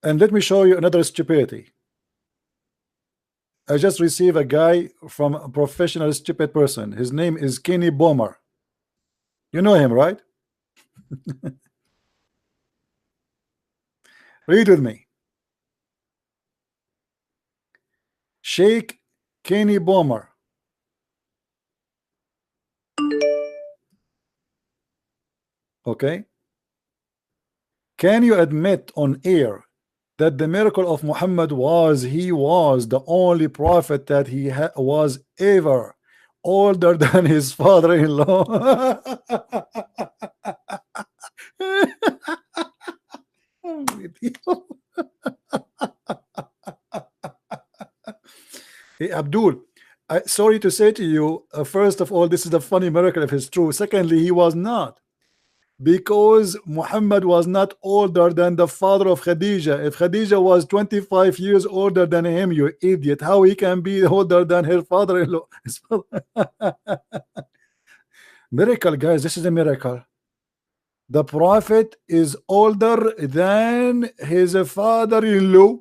And let me show you another stupidity. I just received a guy from a professional stupid person. His name is Kenny Bomer. You know him, right? Read with me. Sheikh Kenny Bomer. Okay. Can you admit on air that the miracle of Muhammad was he was the only prophet that he was ever older than his father-in-law? Hey, Abdul, sorry to say to you, first of all, this is a funny miracle if it's true. Secondly, he was not. Because Muhammad was not older than the father of Khadija. If Khadija was 25 years older than him, you idiot, how he can be older than her father-in-law? Miracle, guys, this is a miracle. The prophet is older than his father-in-law.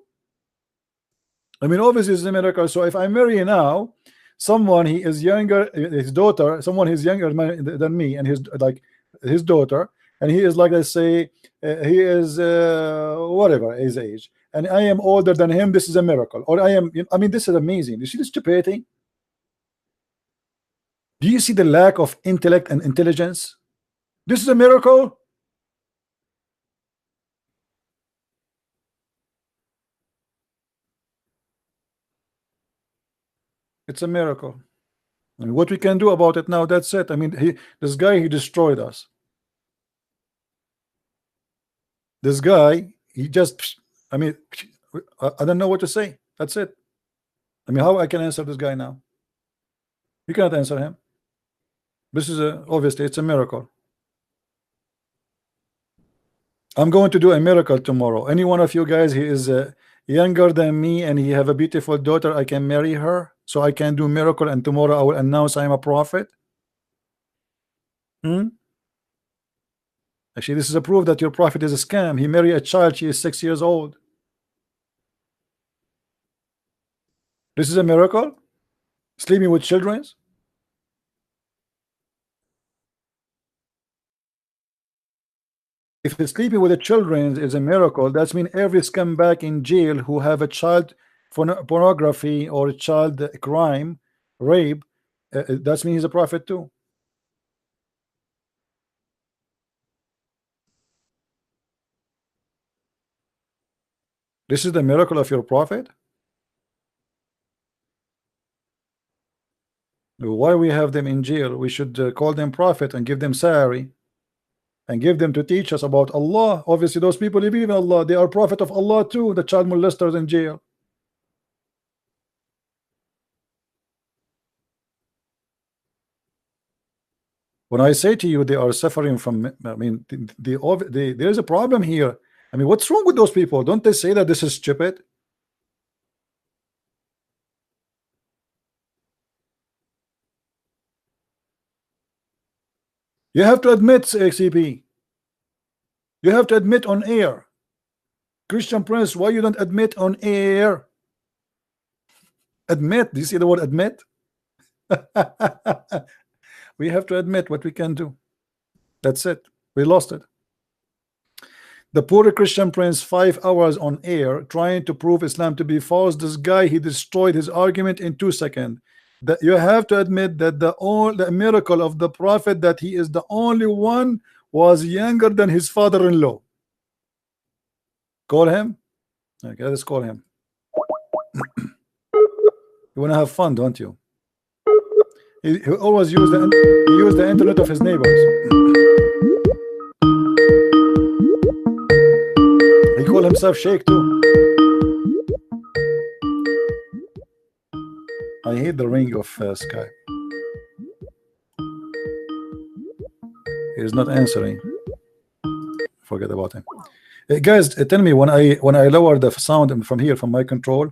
I mean, obviously it's a miracle. So if I marry now someone, he is younger, his daughter, someone who's younger than me, and his like his daughter, and he is like, let's say he is whatever his age, and I am older than him, this is a miracle. Or I am, I mean, this is amazing. You see the stupidity? Do you see the lack of intellect and intelligence? This is a miracle. It's a miracle. And what we can do about it now, that's it. I mean, this guy, he destroyed us. This guy, he just, I mean, I don't know what to say. That's it. I mean, how I can answer this guy now? You cannot answer him. This is obviously it's a miracle. I'm going to do a miracle tomorrow. Any one of you guys, he is younger than me and he have a beautiful daughter, I can marry her, so I can do miracle, and tomorrow I will announce I am a prophet. Actually, this is a proof that your prophet is a scam. He married a child, she is 6 years old. This is a miracle. Sleeping with children. If sleeping with the children is a miracle, that's mean every scumbag in jail who have a child pornography or a child crime, rape, that's mean he's a prophet too. This is the miracle of your prophet. Why we have them in jail? We should call them prophet and give them salary and give them to teach us about Allah. Obviously those people believe in Allah, they are prophet of Allah too, the child molesters in jail. When I say to you they are suffering from, I mean, there is a problem here. I mean, what's wrong with those people? Don't they say that this is stupid? You have to admit, XCP. You have to admit on air. Christian Prince, why you don't admit on air? Admit. Do you see the word admit? We have to admit what we can do. That's it. We lost it. The poor Christian Prince, 5 hours on air trying to prove Islam to be false. This guy, he destroyed his argument in 2 seconds. That you have to admit that the miracle of the prophet, that he is the only one, was younger than his father-in-law. Call him. Okay, let's call him. You want to have fun, don't you? He always use the internet of his neighbors. He call himself Sheikh too. I hate the ring of Skype. He is not answering. Forget about him. Guys, tell me, when I lower the sound from here, from my control,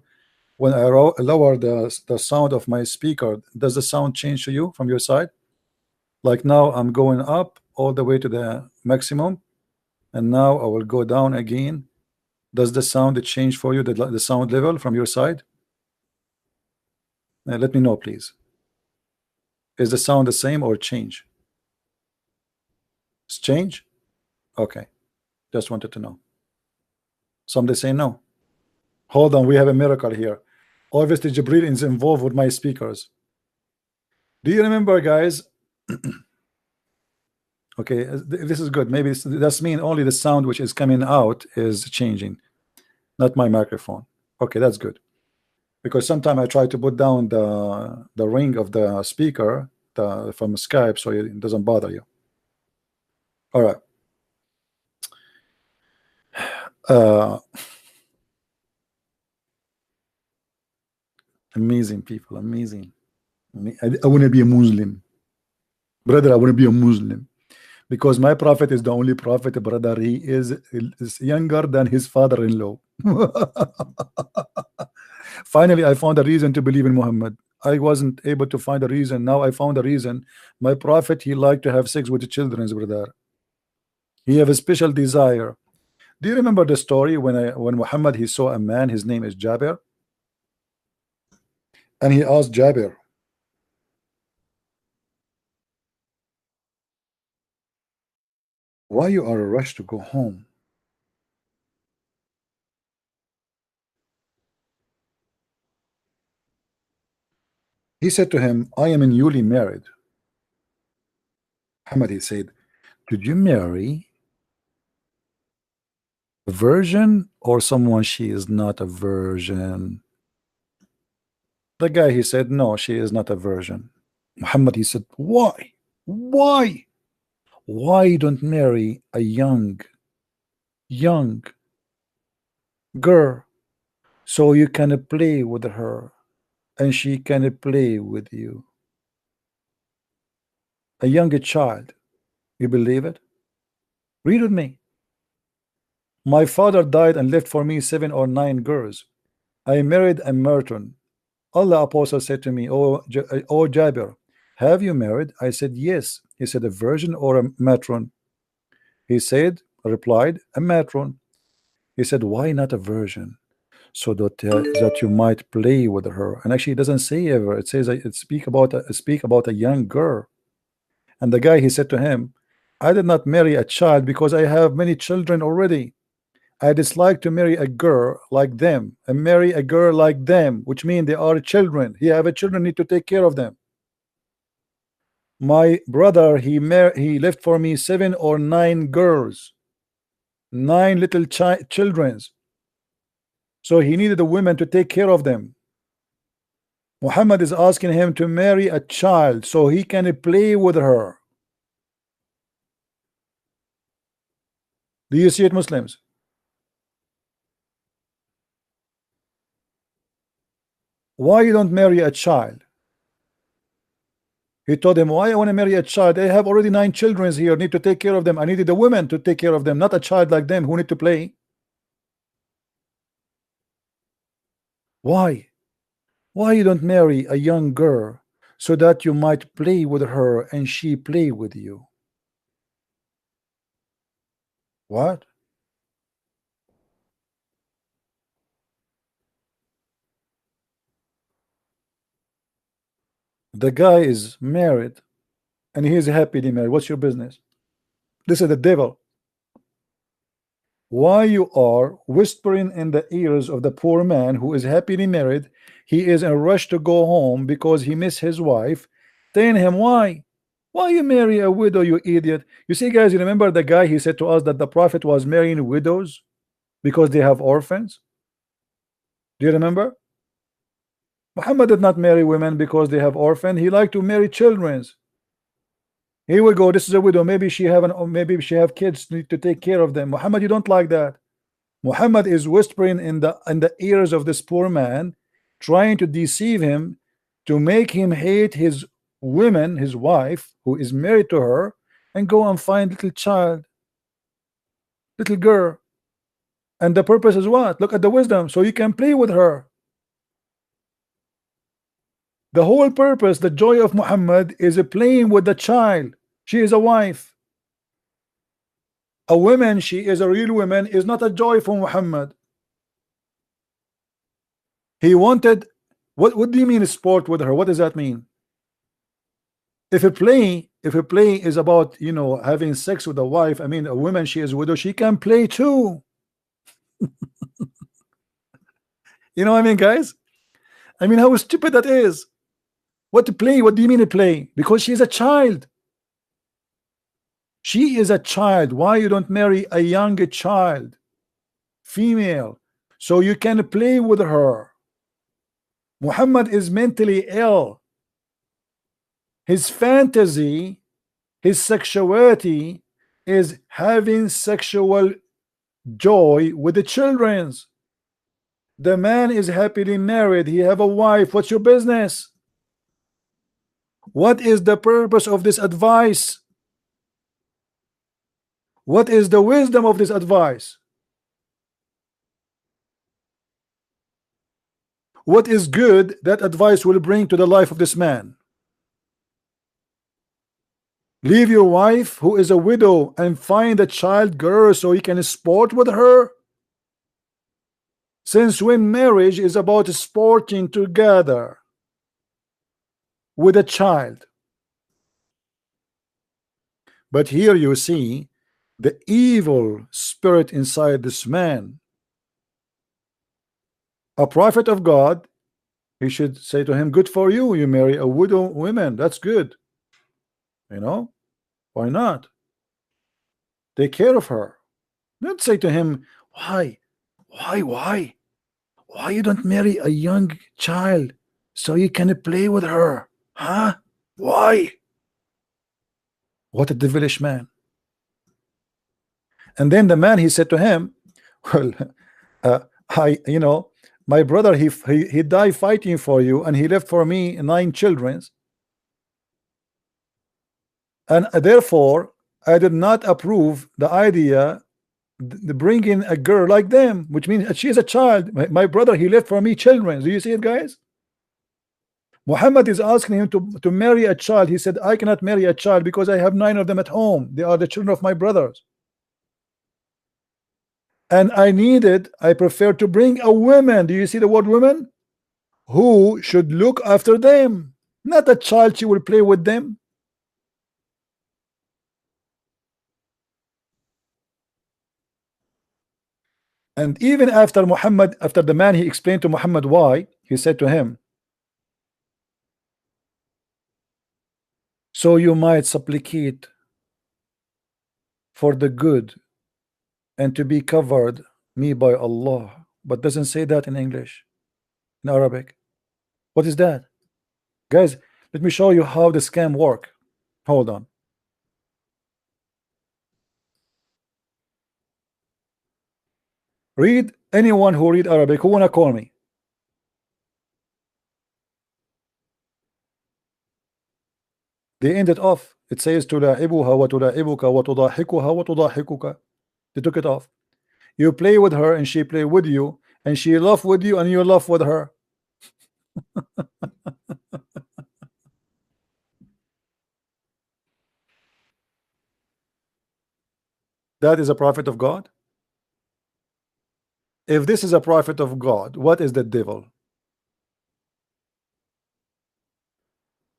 when I lower the sound of my speaker, does the sound change to you from your side? Like now I'm going up all the way to the maximum, and now I will go down again. Does the sound change for you, the sound level from your side? Let me know, please. Is the sound the same or change? It's change? Okay. Just wanted to know. Somebody say no. Hold on, we have a miracle here. Obviously, Jibril is involved with my speakers. Do you remember, guys? Okay, this is good. Maybe that's mean only the sound which is coming out is changing, not my microphone. Okay, that's good. Because sometimes I try to put down the ring of the speaker from Skype so it doesn't bother you. All right. Amazing people, amazing. I want to be a Muslim, brother. I want to be a Muslim because my prophet is the only prophet, brother. He is younger than his father-in-law. Finally, I found a reason to believe in Muhammad. I wasn't able to find a reason. Now I found a reason. My prophet, he liked to have sex with the children, brother. He have a special desire. Do you remember the story when Muhammad he saw a man, his name is Jabir, and he asked Jabir, why you are a rush to go home? He said to him, I am newly married. Muhammad, he said, did you marry a virgin or someone she is not a virgin? The guy, he said, no, she is not a virgin. Muhammad, he said, why? Why you don't marry a young girl so you can play with her and she can play with you? A young child, you believe it? Read with me. My father died and left for me 7 or 9 girls. I married a matron. Allah apostle said to me, oh Jabir, have you married? I said yes. He said, a virgin or a matron? He said, replied, a matron. He said, why not a virgin? So that you might play with her. And actually it doesn't say ever. It says it speak about a young girl. And the guy, he said to him, I did not marry a child because I have many children already. I dislike to marry a girl like them and marry a girl like them, which means they are children. He have a children, need to take care of them. My brother, he left for me 7 or 9 girls, 9 little children. So he needed the women to take care of them. Muhammad is asking him to marry a child so he can play with her. Do you see it, Muslims? Why you don't marry a child? He told him, why I want to marry a child? I have already 9 children here, need to take care of them. I needed the women to take care of them, not a child like them who need to play. Why you don't marry a young girl so that you might play with her and she play with you? What? The guy is married and he is happily married. What's your business? This is the devil. Why you are whispering in the ears of the poor man who is happily married? He is in a rush to go home because he miss his wife. Telling him, why you marry a widow, you idiot? You see, guys, you remember the guy, he said to us that the prophet was marrying widows because they have orphans. Do you remember? Muhammad did not marry women because they have orphans. He liked to marry children. Here we go. This is a widow. Maybe she have kids, need to take care of them. Muhammad, you don't like that. Muhammad is whispering in the ears of this poor man, trying to deceive him, to make him hate his woman, his wife, who is married to her, and go and find little child, little girl. And the purpose is what? Look at the wisdom, so you can play with her. The whole purpose, the joy of Muhammad is playing with the child. She is a wife. A woman, she is a real woman, is not a joy for Muhammad. He wanted, what do you mean sport with her? What does that mean? If a play is about, you know, having sex with a wife, I mean, a woman, she is widow, she can play too. You know what I mean, guys? I mean, how stupid that is. What to play? What do you mean to play? Because she is a child. She is a child. Why you don't marry a young child, female, so you can play with her? Muhammad is mentally ill. His fantasy, his sexuality is having sexual joy with the children's. The man is happily married. He have a wife. What's your business? What is the purpose of this advice? What is the wisdom of this advice? What is good that advice will bring to the life of this man? Leave your wife who is a widow and find a child girl so you can sport with her? Since when marriage is about sporting together with a child? But here you see the evil spirit inside this man. A prophet of God, he should say to him, good for you, you marry a widow woman, that's good. You know, why not? Take care of her. Don't say to him, why you don't marry a young child so you can play with her? Huh? Why? What a devilish man. And then the man, he said to him, well, you know, my brother, he died fighting for you, and he left for me 9 children, and therefore I did not approve the idea the bringing a girl like them, which means she is a child. My brother, he left for me children. Do you see it, guys? Muhammad is asking him to marry a child. He said, I cannot marry a child because I have 9 of them at home. They are the children of my brothers. And I prefer to bring a woman. Do you see the word woman? Who should look after them, not a child. She will play with them. And even after Muhammad, after the man, he explained to Muhammad why, he said to him, so you might supplicate for the good and to be covered me by Allah, but doesn't say that in English, in Arabic. What is that, guys? Let me show you how the scam work. Hold on. Read, anyone who read Arabic, who wanna call me? They end it off. It says تلاعبها وتلاعبك وتضاحكها وتضاحكك. They took it off. You play with her and she play with you, and she laugh with you and you laugh with her. That is a prophet of God? If this is a prophet of God, what is the devil?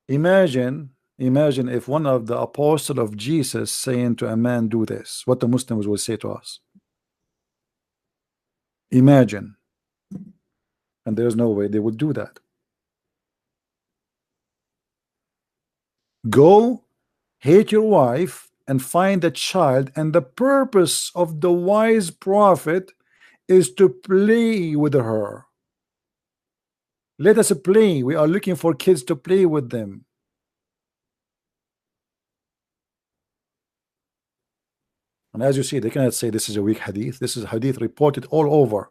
Imagine if one of the apostle of Jesus saying to a man, do this, what the Muslims will say to us. Imagine. And there's no way they would do that. Go hate your wife and find a child, and the purpose of the wise prophet is to play with her. Let us play. We are looking for kids to play with them. And as you see, they cannot say this is a weak hadith. This is a hadith reported all over.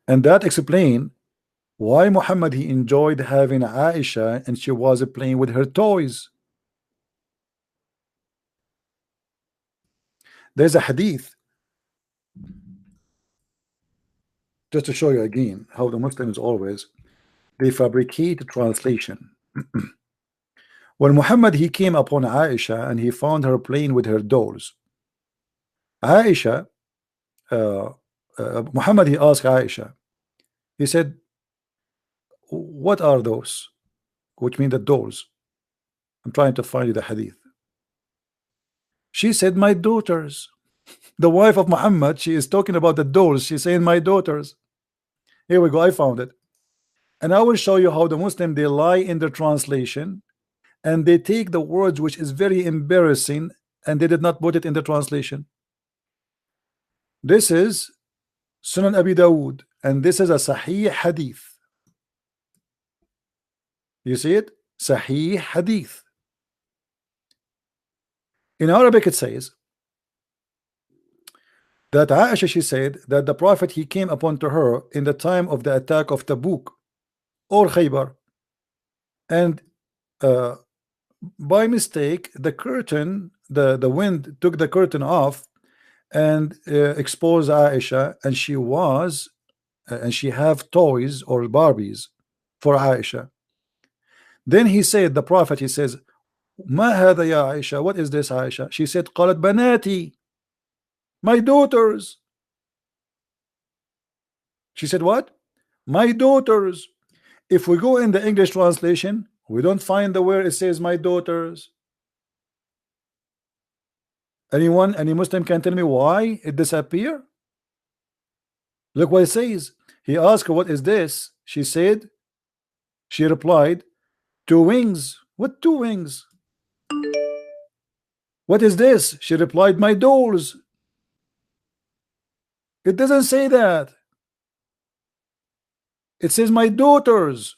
And that explains why Muhammad, he enjoyed having Aisha and she was playing with her toys. There's a hadith, just to show you again how the Muslims always, they fabricate translation. When Muhammad he came upon Aisha and he found her playing with her dolls. Aisha, Muhammad he asked Aisha, he said, what are those? Which mean the dolls. I'm trying to find you the hadith. She said, my daughters. The wife of Muhammad, she is talking about the dolls. She's saying, my daughters. Here we go, I found it. And I will show you how the Muslim, they lie in their translation and they take the words which is very embarrassing and they did not put it in the translation. This is Sunan Abi Dawud and this is a Sahih Hadith. You see it? Sahih Hadith. In Arabic it says that Aisha, she said that the Prophet he came upon to her in the time of the attack of Tabuk or Khaybar, and by mistake the curtain, the wind took the curtain off and exposed Aisha, and she was and she have toys or Barbies for Aisha. Then he said, the Prophet, he says, Ma hada ya Aisha, what is this Aisha? She said, qalat banati, my daughters. She said what? My daughters. If we go in the English translation, we don't find the where it says my daughters. Anyone, any Muslim can tell me why it disappeared? Look what it says. He asked her, what is this? She said, she replied, 2 wings. What 2 wings? What is this? She replied, my dolls. It doesn't say that. It says my daughters.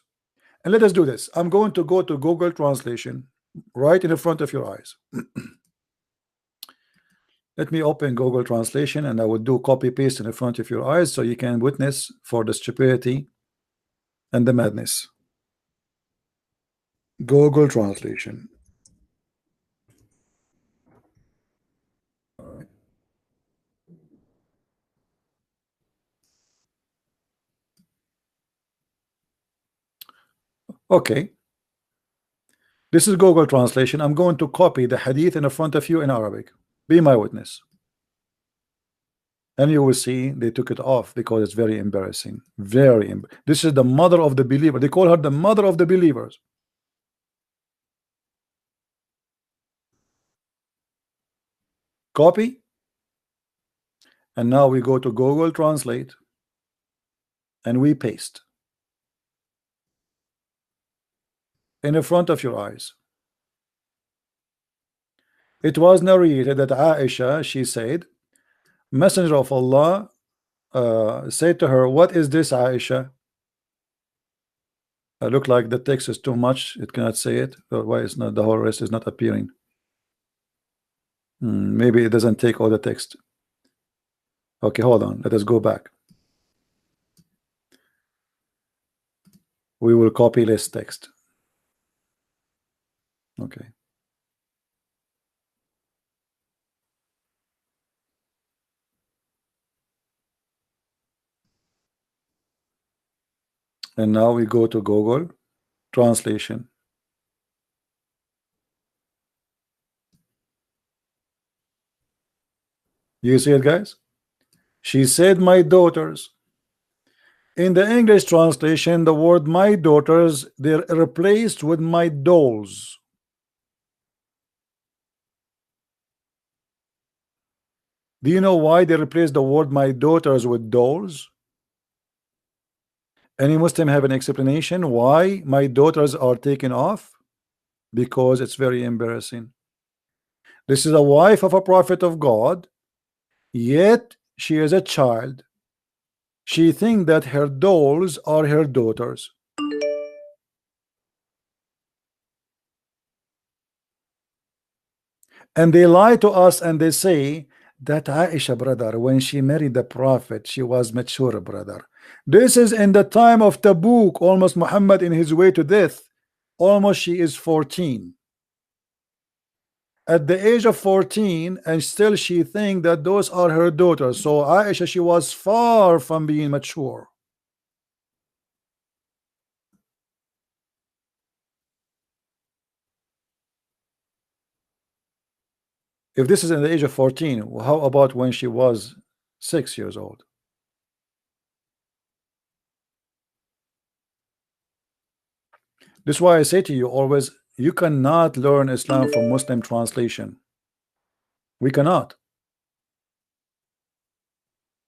And let us do this. I'm going to go to Google Translation right in the front of your eyes. Let me open Google Translation and I will do copy paste in the front of your eyes so you can witness for the stupidity and the madness. Google Translation. Okay. This is Google Translation. I'm going to copy the hadith in the front of you in Arabic. Be my witness. And you will see they took it off because it's very embarrassing. This is the mother of the believer. They call her the mother of the believers. Copy. And now we go to Google Translate and we paste in the front of your eyes. It was narrated that Aisha, she said, Messenger of Allah said to her, what is this, Aisha? I look like the text is too much, it cannot say it. Why is not the whole rest is not appearing? Maybe it doesn't take all the text. Okay, hold on, let us go back. We will copy this text. Okay. And now we go to Google Translation. You see it, guys? She said, my daughters. In the English translation, the word my daughters, they're replaced with my dolls. Do you know why they replaced the word my daughters with dolls? Any Muslim have an explanation why my daughters are taken off? Because it's very embarrassing. This is a wife of a prophet of God, yet she is a child. She thinks that her dolls are her daughters. And they lie to us and they say that Aisha, brother, when she married the prophet, she was mature, brother. This is in the time of Tabuk, almost Muhammad in his way to death. Almost she is 14. At the age of 14, and still she thinks that those are her daughters. So Aisha, she was far from being mature. If this is in the age of 14, how about when she was 6 years old? This is why I say to you always, you cannot learn Islam from Muslim translation. We cannot.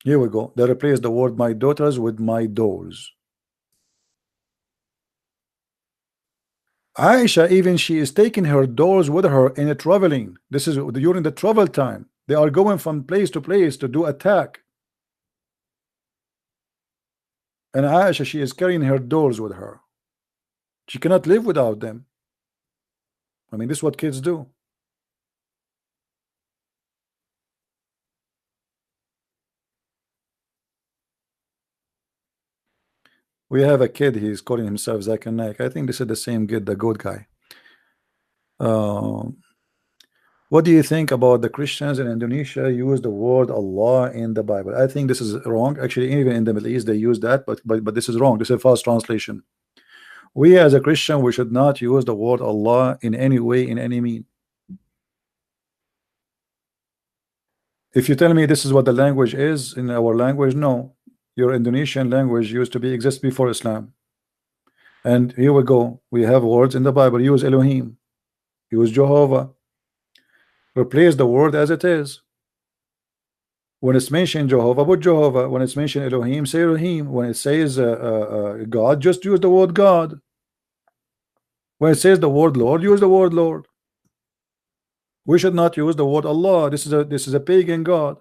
Here we go. They replace the word my daughters with my doors. Aisha, even she is taking her doors with her in a traveling. This is during the travel time. They are going from place to place to do attack. And Aisha, she is carrying her doors with her. She cannot live without them. I mean, this is what kids do. We have a kid, he's calling himself Zakir Naik. I think this is the same kid, the good guy. What do you think about the Christians in Indonesia use the word Allah in the Bible? I think this is wrong. Actually, even in the Middle East, they use that, but this is wrong. This is a false translation. We as a Christian, we should not use the word Allah in any way, in any mean. If you tell me this is what the language is in our language, no. Your Indonesian language used to exist before Islam. And here we go. We have words in the Bible. Use Elohim. Use Jehovah. Replace the word as it is. When it's mentioned Jehovah, put Jehovah. When it's mentioned Elohim, say Elohim. When it says God, just use the word God. When it says the word Lord, use the word Lord. We should not use the word Allah. This is a pagan god.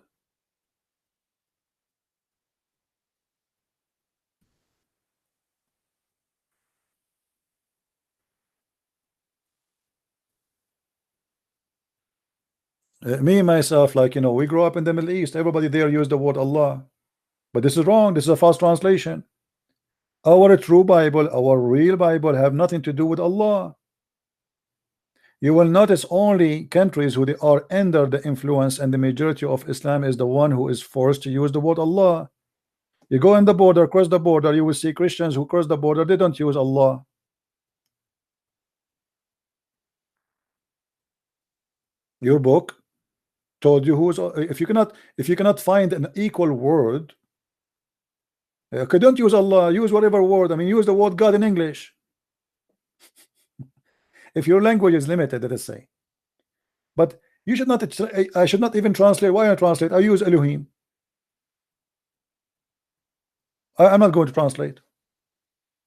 Me myself, like, you know, we grew up in the Middle East. Everybody there used the word Allah, but this is wrong. This is a false translation. Our true Bible, our real Bible, have nothing to do with Allah. You will notice only countries who they are under the influence, and the majority of Islam is the one who is forced to use the word Allah. You go in the border, cross the border, you will see Christians who cross the border, they don't use Allah. Your book told you who's, if you cannot find an equal word, okay, don't use Allah, use whatever word. I mean, use the word God in English. If your language is limited, let us say. But you should not, I should not even translate. Why I translate? I use Elohim. I'm not going to translate.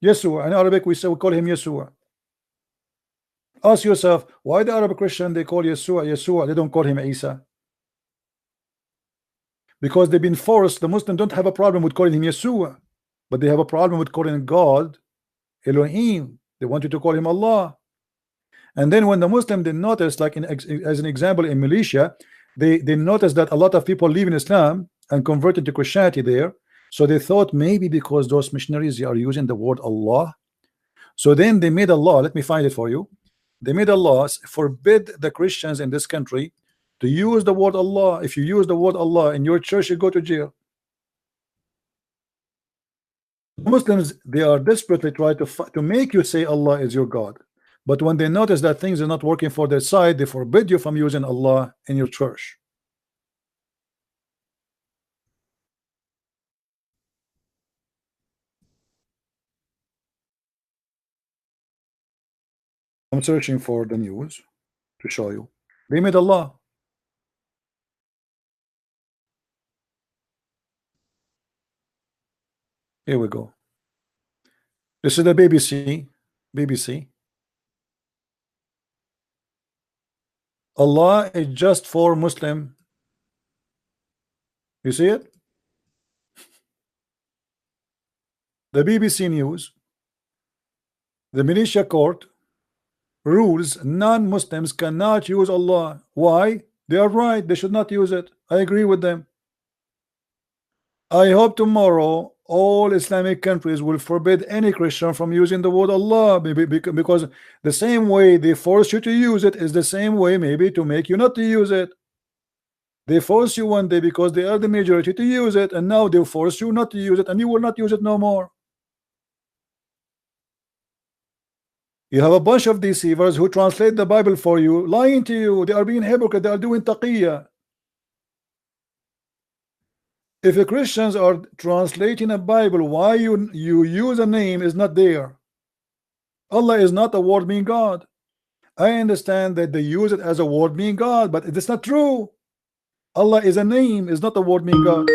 Yeshua, in Arabic we call him Yeshua. Ask yourself, why the Arab Christian they call Yeshua Yeshua, they don't call him Isa? Because they've been forced. The Muslims don't have a problem with calling him Yeshua, but they have a problem with calling God Elohim. They want you to call him Allah. And then when the Muslim they notice, like as an example in Malaysia, they noticed that a lot of people leave in Islam and converted to Christianity there. So they thought maybe because those missionaries are using the word Allah, so then they made a law. Let me find it for you. They made a law forbid the Christians in this country to use the word Allah. If you use the word Allah in your church, you go to jail. Muslims, they are desperately trying to make you say Allah is your God. But when they notice that things are not working for their side, they forbid you from using Allah in your church. I'm searching for the news to show you. They made a law. Here we go. This is the BBC. Allah is just for Muslim. You see it? The BBC News. The militia court rules non-Muslims cannot use Allah. Why? They are right. They should not use it. I agree with them. I hope tomorrow all Islamic countries will forbid any Christian from using the word Allah, because the same way they force you to use it is the same way maybe to make you not to use it. They force you one day because they are the majority to use it, and now they force you not to use it, and you will not use it no more. You have a bunch of deceivers who translate the Bible for you, lying to you. They are being hypocrite. They are doing taqiyya. If the Christians are translating a Bible, why you use a name is not there. Allah is not a word meaning God. I understand that they use it as a word meaning God, but it's not true. Allah is a name, is not a word meaning God.